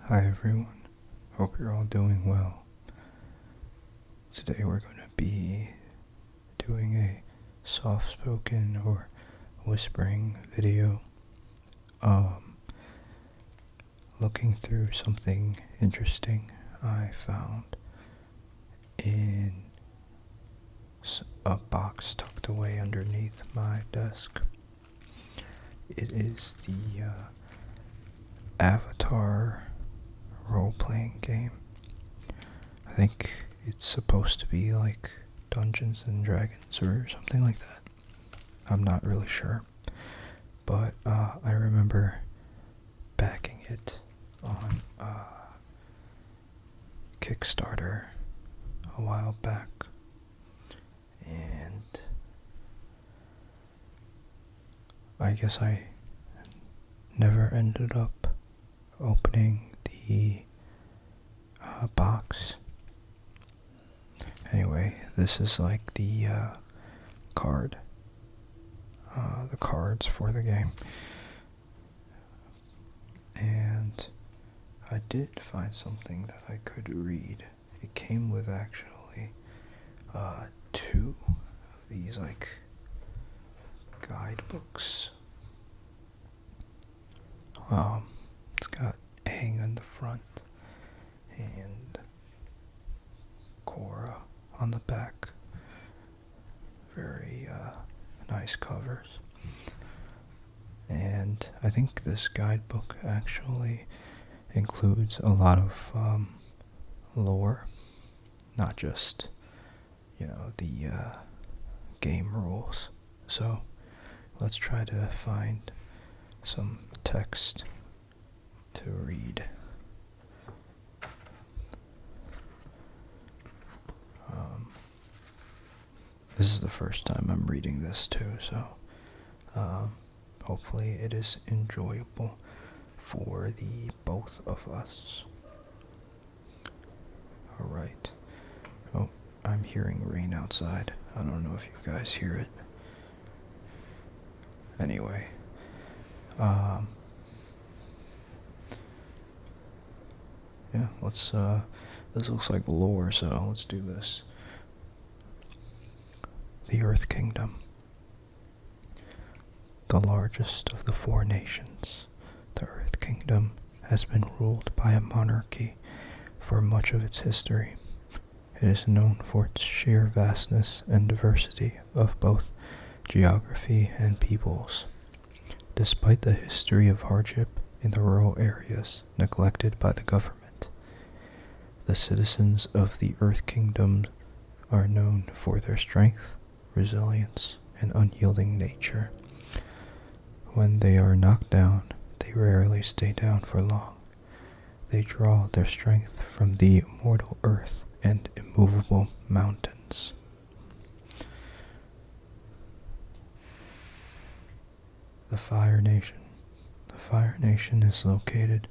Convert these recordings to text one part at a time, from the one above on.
Hi everyone, hope you're all doing well. Today we're going to be doing a soft-spoken or whispering video, looking through something interesting I found in a box tucked away underneath my desk. It is the Avatar role-playing game. I think it's supposed to be like Dungeons and Dragons or something like that. I'm not really sure, but I remember backing it on Kickstarter a while back, and I guess I never ended up opening the box. Anyway, this is like the cards for the game, and I did find something that I could read. It came with actually two of these like guidebooks. It's got Aang on the front and Korra on the back. Very nice covers. And I think this guidebook actually includes a lot of lore, not just, the game rules. So let's try to find some text to read. This is the first time I'm reading this too, so hopefully it is enjoyable for the both of us. Alright. Oh, I'm hearing rain outside. I don't know if you guys hear it. Anyway, yeah, let's, this looks like lore, so let's do this. The Earth Kingdom. The largest of the four nations, the Earth Kingdom has been ruled by a monarchy for much of its history. It is known for its sheer vastness and diversity of both geography and peoples. Despite the history of hardship in the rural areas neglected by the government, the citizens of the Earth Kingdom are known for their strength, resilience, and unyielding nature. When they are knocked down, they rarely stay down for long. They draw their strength from the immortal earth and immovable mountains. The Fire Nation. The Fire Nation is located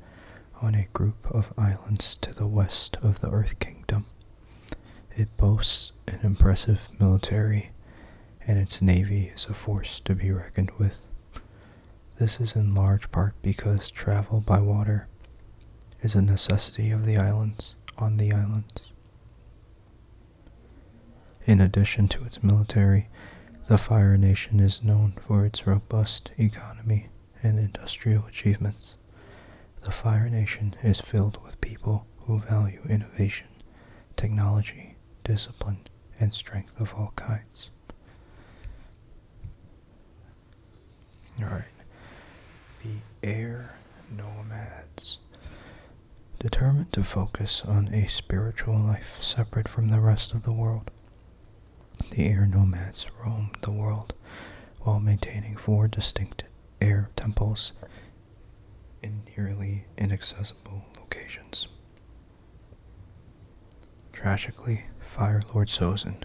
on a group of islands to the west of the Earth Kingdom. It boasts an impressive military, and its navy is a force to be reckoned with. This is in large part because travel by water is a necessity of the islands, on the islands. In addition to its military, the Fire Nation is known for its robust economy and industrial achievements. The Fire Nation is filled with people who value innovation, technology, discipline, and strength of all kinds. Alright. The Air Nomads. Determined to focus on a spiritual life separate from the rest of the world, the Air Nomads roam the world while maintaining 4 distinct air temples in nearly inaccessible locations. Tragically, Fire Lord Sozin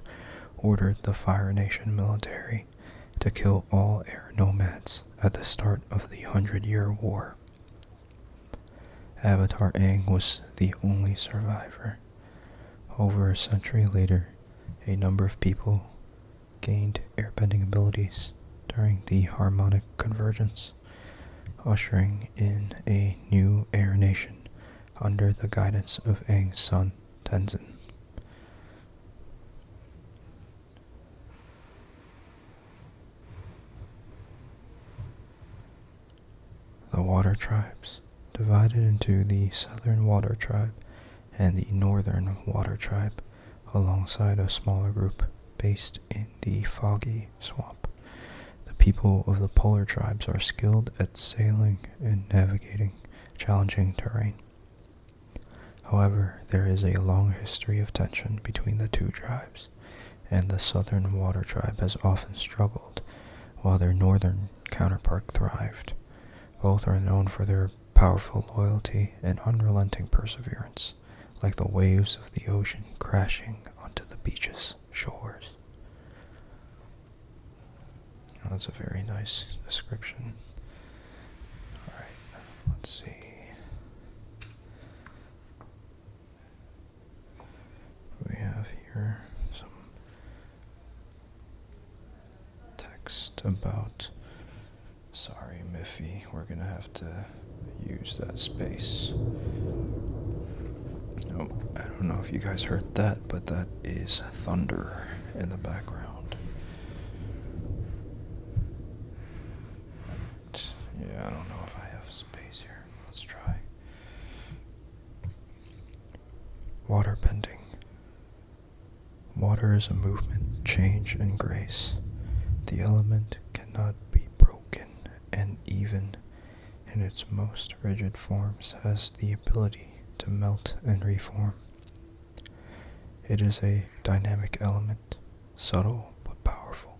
ordered the Fire Nation military to kill all air nomads at the start of the 100-Year War. Avatar Aang was the only survivor. Over a century later, a number of people gained airbending abilities during the harmonic convergence, ushering in a new air nation under the guidance of Aang's son, Tenzin. The water tribes, divided into the Southern Water Tribe and the Northern Water Tribe, alongside a smaller group based in the Foggy Swamp. The people of the polar tribes are skilled at sailing and navigating challenging terrain. However, there is a long history of tension between the two tribes, and the Southern Water Tribe has often struggled, while their northern counterpart thrived. Both are known for their powerful loyalty and unrelenting perseverance, like the waves of the ocean crashing onto the beach's shores. Oh, that's a very nice description. Alright, let's see. We have here some text about, sorry Miffy, we're gonna have to use that space. Oh, I don't know if you guys heard that, but that is thunder in the background. Yeah, I don't know if I have space here. Let's try. Water bending. Water is a movement, change, and grace. The element cannot be broken, and even in its most rigid forms has the ability to melt and reform. It is a dynamic element, subtle but powerful.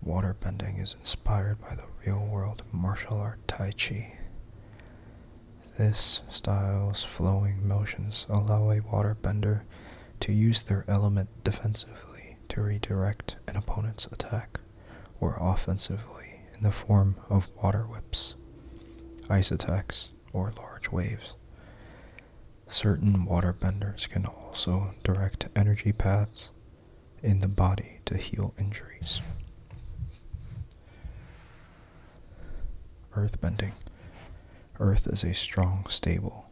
Water bending is inspired by the real-world martial art Tai Chi. This style's flowing motions allow a waterbender to use their element defensively to redirect an opponent's attack, or offensively in the form of water whips, ice attacks, or large waves. Certain waterbenders can also direct energy paths in the body to heal injuries. Earthbending. Earth is strong, stable,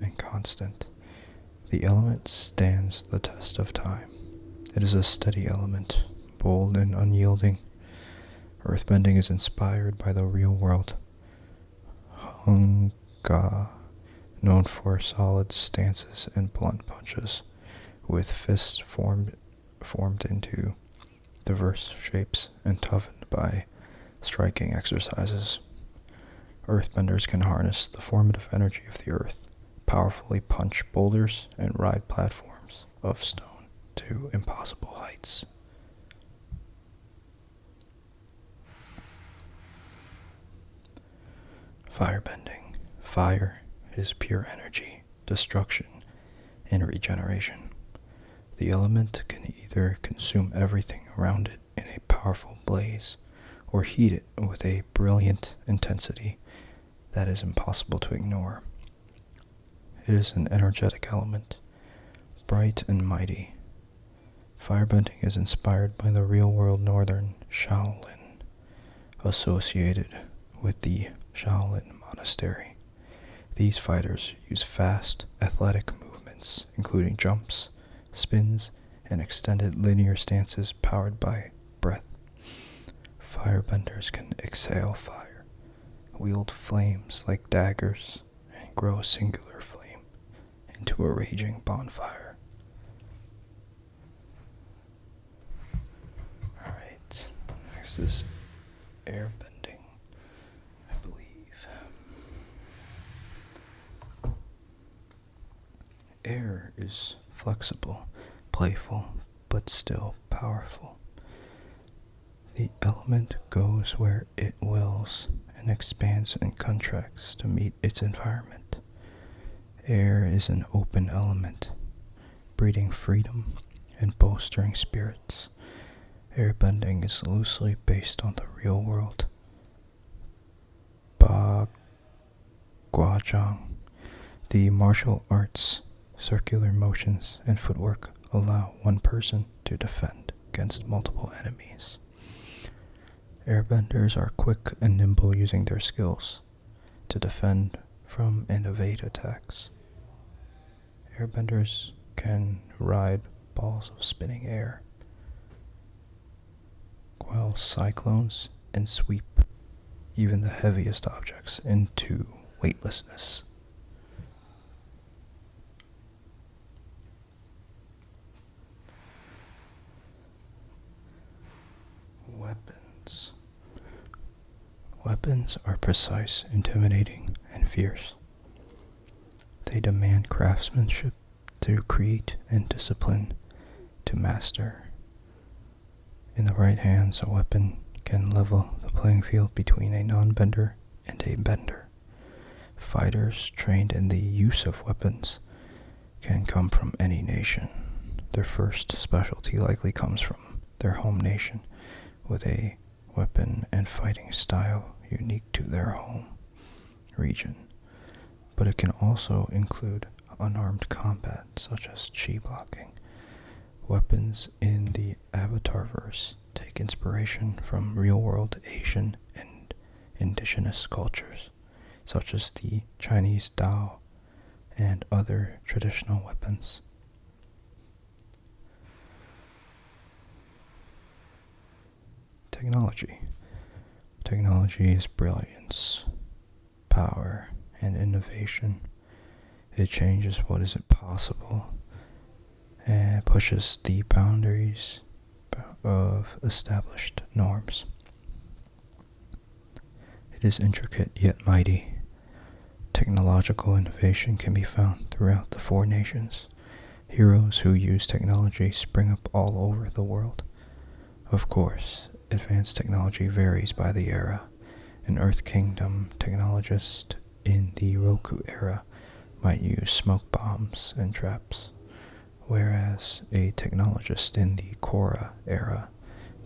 and constant. The element stands the test of time. It is a steady element, bold and unyielding. Earthbending is inspired by the real world. Hung-ga, known for solid stances and blunt punches, with fists formed into diverse shapes and toughened by striking exercises. Earthbenders can harness the formative energy of the earth, powerfully punch boulders, and ride platforms of stone to impossible heights. Firebending. Fire is pure energy, destruction, and regeneration. The element can either consume everything around it in a powerful blaze, or heat it with a brilliant intensity that is impossible to ignore. It is an energetic element, bright and mighty. Firebending is inspired by the real-world northern Shaolin, associated with the Shaolin Monastery. These fighters use fast, athletic movements, including jumps, spins, and extended linear stances powered by breath. Firebenders can exhale fire, wield flames like daggers, and grow a singular flame into a raging bonfire. Alright, next is airbending, I believe. Air is flexible, playful, but still powerful. The element goes where it wills and expands and contracts to meet its environment. Air is an open element, breeding freedom and bolstering spirits. Airbending is loosely based on the real world. Ba Guazhang. The martial arts, circular motions, and footwork allow one person to defend against multiple enemies. Airbenders are quick and nimble using their skills. to defend from and evade attacks. Airbenders can ride balls of spinning air, quell cyclones, and sweep even the heaviest objects into weightlessness. Weapons. Weapons are precise, intimidating, and fierce. They demand craftsmanship to create and discipline to master. In the right hands, a weapon can level the playing field between a non-bender and a bender. Fighters trained in the use of weapons can come from any nation. Their first specialty likely comes from their home nation, with a weapon and fighting style unique to their home region. But it can also include unarmed combat, such as chi blocking. Weapons in the Avatarverse take inspiration from real-world Asian and indigenous cultures, such as the Chinese Dao and other traditional weapons. Technology. Technology is brilliance, power, and innovation. It changes what is possible and pushes the boundaries of established norms. It is intricate yet mighty. Technological innovation can be found throughout the four nations. Heroes who use technology spring up all over the world. Of course, advanced technology varies by the era. An Earth Kingdom technologist in the Roku era might use smoke bombs and traps, whereas a technologist in the Korra era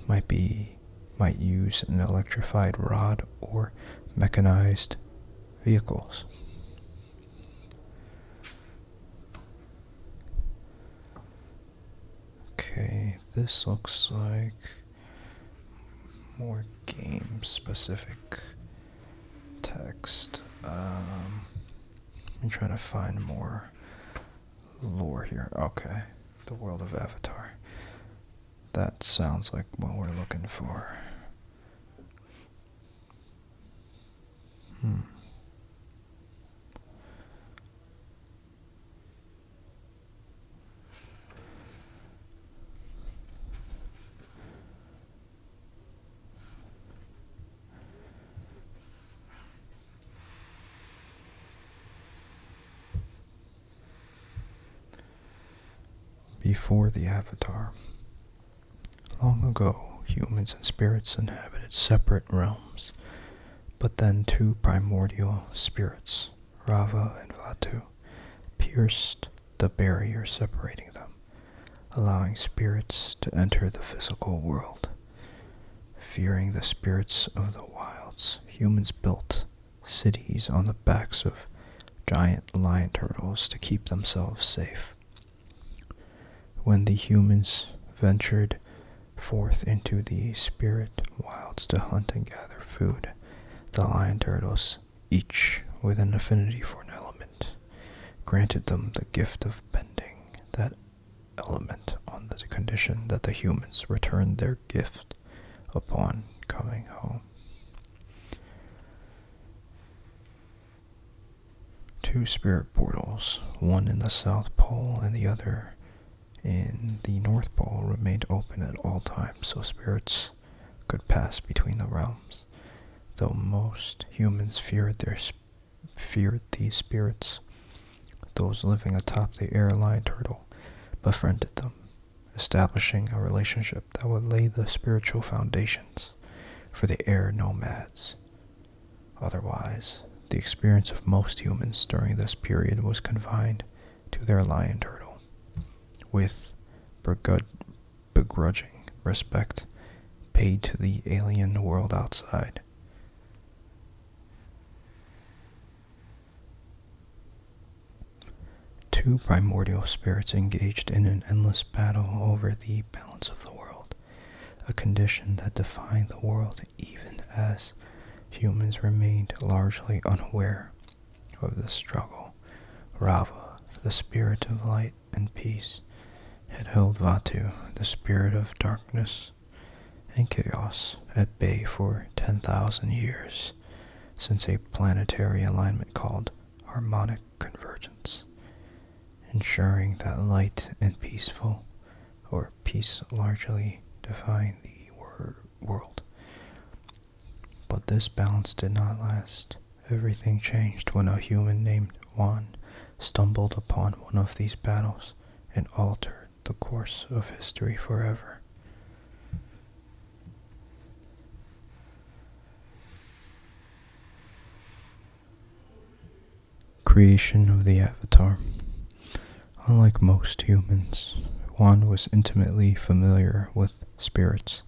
might use an electrified rod or mechanized vehicles. Okay, this looks like more game-specific text. I'm trying to find more lore here. Okay, the world of Avatar. That sounds like what we're looking for. Before the Avatar. Long ago, humans and spirits inhabited separate realms, but then two primordial spirits, Rava and Vatu, pierced the barrier separating them, allowing spirits to enter the physical world. Fearing the spirits of the wilds, humans built cities on the backs of giant lion turtles to keep themselves safe. When the humans ventured forth into the spirit wilds to hunt and gather food, the lion turtles, each with an affinity for an element, granted them the gift of bending that element on the condition that the humans returned their gift upon coming home. Two spirit portals, one in the South Pole and the other in the North Pole, remained open at all times so spirits could pass between the realms. Though most humans feared these spirits, those living atop the air lion turtle befriended them, establishing a relationship that would lay the spiritual foundations for the air nomads. Otherwise, the experience of most humans during this period was confined to their lion turtle, with begrudging respect paid to the alien world outside. Two primordial spirits engaged in an endless battle over the balance of the world, a condition that defined the world even as humans remained largely unaware of the struggle. Rava, the spirit of light and peace, had held Vatu, the spirit of darkness and chaos, at bay for 10,000 years, since a planetary alignment called harmonic convergence, ensuring that light and peace largely define the world. But this balance did not last. Everything changed when a human named Juan stumbled upon one of these battles and altered the course of history forever. Creation of the Avatar. Unlike most humans, Juan was intimately familiar with spirits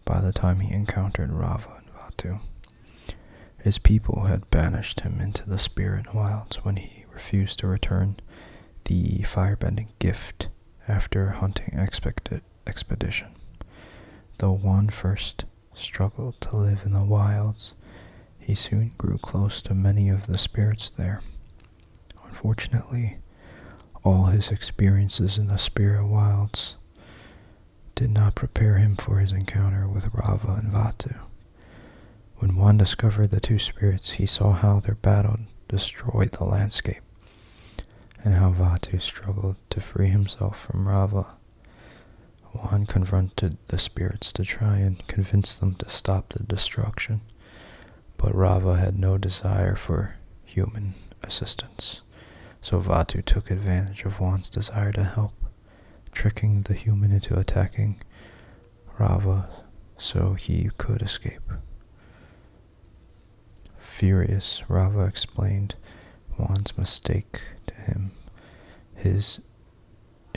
by the time he encountered Rava and Vatu. His people had banished him into the spirit wilds when he refused to return the firebending gift after a hunting expedition. Though Juan first struggled to live in the wilds, he soon grew close to many of the spirits there. Unfortunately, all his experiences in the spirit wilds did not prepare him for his encounter with Rava and Vatu. When Juan discovered the two spirits, he saw how their battle destroyed the landscape, and how Vatu struggled to free himself from Rava. Juan confronted the spirits to try and convince them to stop the destruction, but Rava had no desire for human assistance, so Vatu took advantage of Juan's desire to help, tricking the human into attacking Rava so he could escape. Furious, Rava explained Juan's mistake to him. His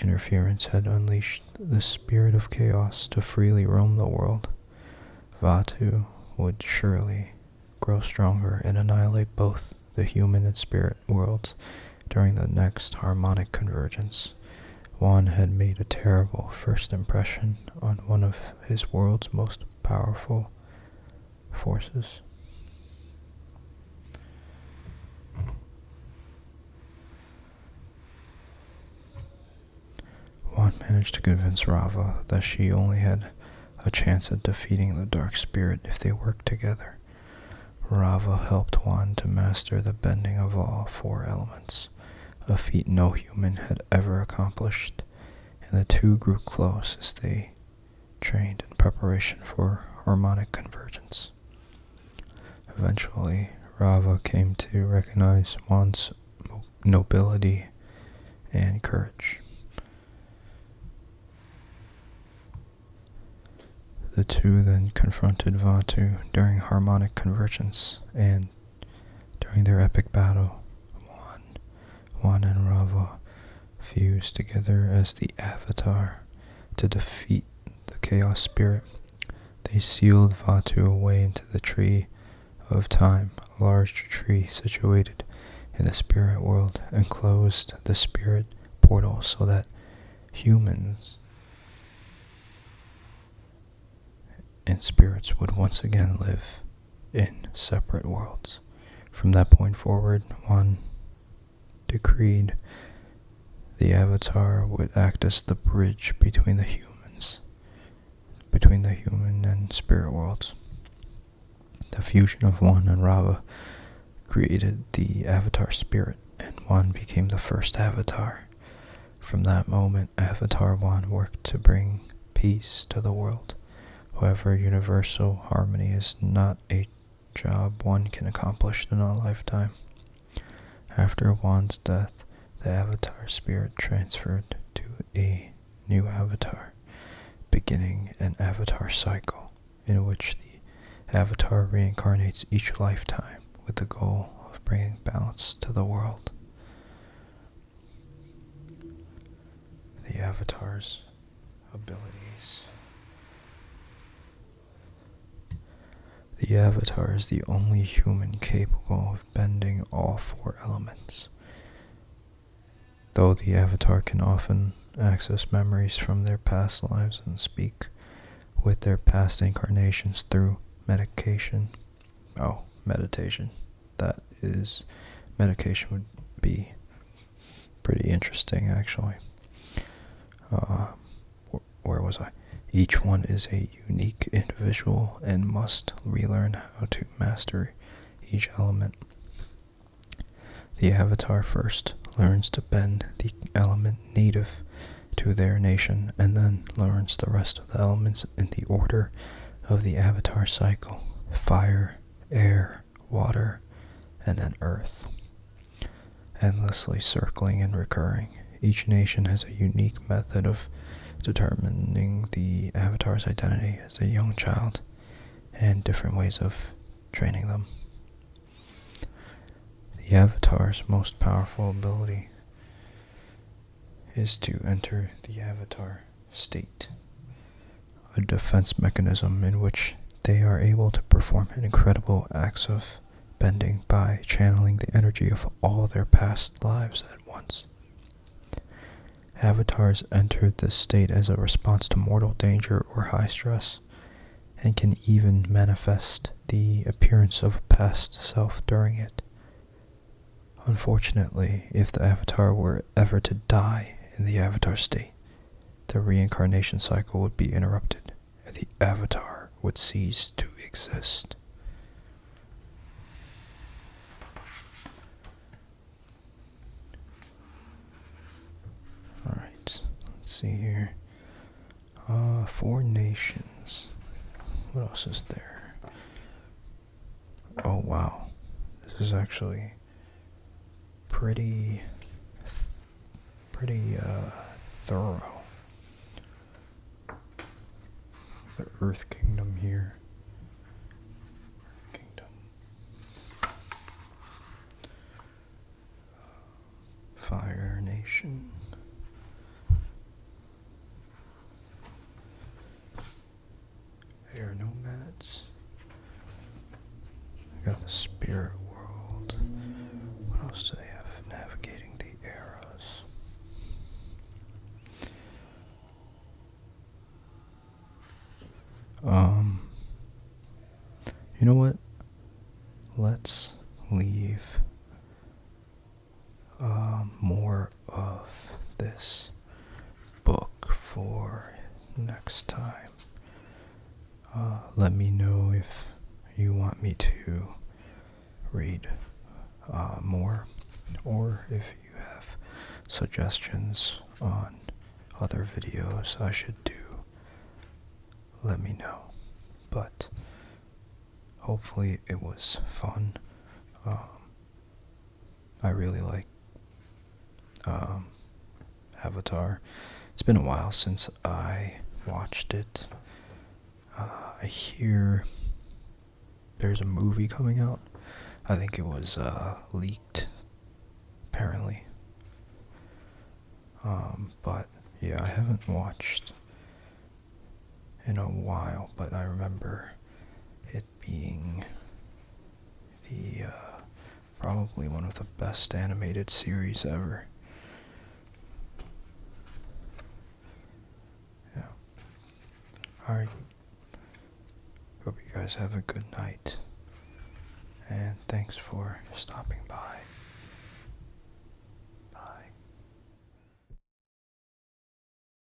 interference had unleashed the spirit of chaos to freely roam the world. Vatu would surely grow stronger and annihilate both the human and spirit worlds during the next harmonic convergence. Juan had made a terrible first impression on one of his world's most powerful forces. Juan managed to convince Rava that she only had a chance at defeating the dark spirit if they worked together. Rava helped Juan to master the bending of all four elements, a feat no human had ever accomplished, and the two grew close as they trained in preparation for harmonic convergence. Eventually, Rava came to recognize Juan's nobility and courage. The two then confronted Vatu during harmonic convergence, and during their epic battle, Juan and Rava fused together as the Avatar to defeat the Chaos Spirit. They sealed Vatu away into the Tree of Time, a large tree situated in the spirit world, and closed the spirit portal so that humans and spirits would once again live in separate worlds. From that point forward, Juan decreed the Avatar would act as the bridge between the human and spirit worlds. The fusion of Juan and Rava created the Avatar spirit, and Juan became the first Avatar. From that moment, Avatar Juan worked to bring peace to the world. However, universal harmony is not a job one can accomplish in a lifetime. After Juan's death, the Avatar spirit transferred to a new Avatar, beginning an Avatar cycle in which the Avatar reincarnates each lifetime with the goal of bringing balance to the world. The Avatar's abilities. The Avatar is the only human capable of bending all four elements. Though the Avatar can often access memories from their past lives and speak with their past incarnations through meditation. meditation. Medication would be pretty interesting, actually. Where was I? Each one is a unique individual and must relearn how to master each element. The avatar first learns to bend the element native to their nation, and then learns the rest of the elements in the order of the avatar cycle: fire, air, water, and then earth. Endlessly circling and recurring. Each nation has a unique method of determining the avatar's identity as a young child, and different ways of training them. The avatar's most powerful ability is to enter the avatar state, a defense mechanism in which they are able to perform incredible acts of bending by channeling the energy of all their past lives at once. Avatars enter this state as a response to mortal danger or high stress, and can even manifest the appearance of a past self during it. Unfortunately, if the avatar were ever to die in the avatar state, the reincarnation cycle would be interrupted, and the avatar would cease to exist. Alright, let's see here. 4 nations. What else is there? Oh wow, this is actually pretty thorough. The Earth Kingdom here. Fire Nation. Air Nomads. We got the Spirit World. What else do they have? Navigating the Eras. You know what? Let's leave more of this book for next time. Let me know if you want me to read more, or if you have suggestions on other videos I should do. Let me know. But hopefully it was fun. I really like Avatar. It's been a while since I watched it. I hear there's a movie coming out. I think it was leaked, apparently. But yeah, I haven't watched in a while, but I remember it being the probably one of the best animated series ever. Yeah. Alright. Hope you guys have a good night, and thanks for stopping by.